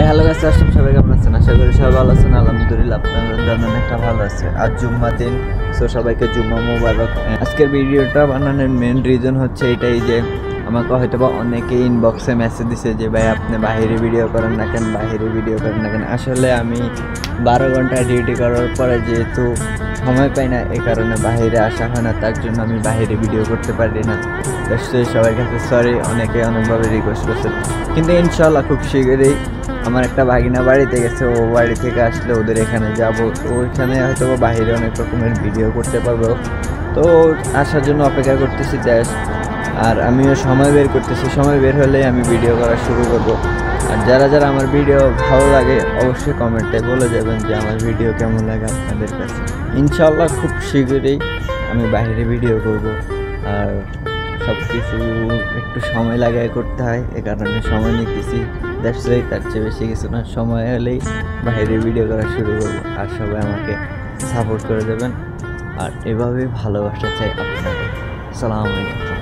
Hello guys, আসসালামু সবাই কেমন আছেন? আশা করি সবাই ভালো আছেন। আলহামদুলিল্লাহ আপনাদের জন্য অনেকটা ভালো আছে। আজ জুম্মা দিন, সো সবাইকে জুম্মা মুবারক। আজকের ভিডিওটা বানানোর মেন রিজন হচ্ছে এটাই যে আমাকে হয়তো বা অনেকে ইনবক্সে মেসেজ দিছে যে ভাই আপনি বাহিরে ভিডিও করেন না কেন, বাহিরে ভিডিও করেন না কেন। আসলে আমি 12 ঘন্টা ডিউটি করার পরে যেহেতু সময় পাই না, এই কারণে বাহিরে আসা হয় না, তার জন্য আমি বাহিরে ভিডিও করতে পারি না। সবার কাছে সরি, অনেকে অনেকভাবে রিকোয়েস্ট করছে, কিন্তু ইনশাল্লাহ খুব শীঘ্রই আমার একটা ভাগিনা বাড়িতে গেছে, ও বাড়ি থেকে আসলে ওদের এখানে যাব, তো ওইখানে হয়তো বাইরে অনেক রকমের ভিডিও করতে পারবো। তো আসার জন্য অপেক্ষা করতেছি দেশ, আর আমিও সময় বের করতেছি। সময় বের হলে আমি ভিডিও করা শুরু করব। আর যারা যারা আমার ভিডিও ভালো লাগে অবশ্যই কমেন্টে বলে যাবেন যে আমার ভিডিও কেমন লাগে আপনাদের কাছে। ইনশাল্লাহ খুব শীঘ্রই আমি বাইরে ভিডিও করব। আর সব কিছু একটু সময় লাগায় করতে হয়, এ কারণে সময় নিতেছি। দ্যাটস ওয়াই, তার চেয়ে বেশি কিছু না। সময় হলেই বাইরে ভিডিও করা শুরু করবো। আর সবাই আমাকে সাপোর্ট করে দেবেন, আর এভাবেই ভালোবাসা চাই আপনাদের। আসসালামু আলাইকুম।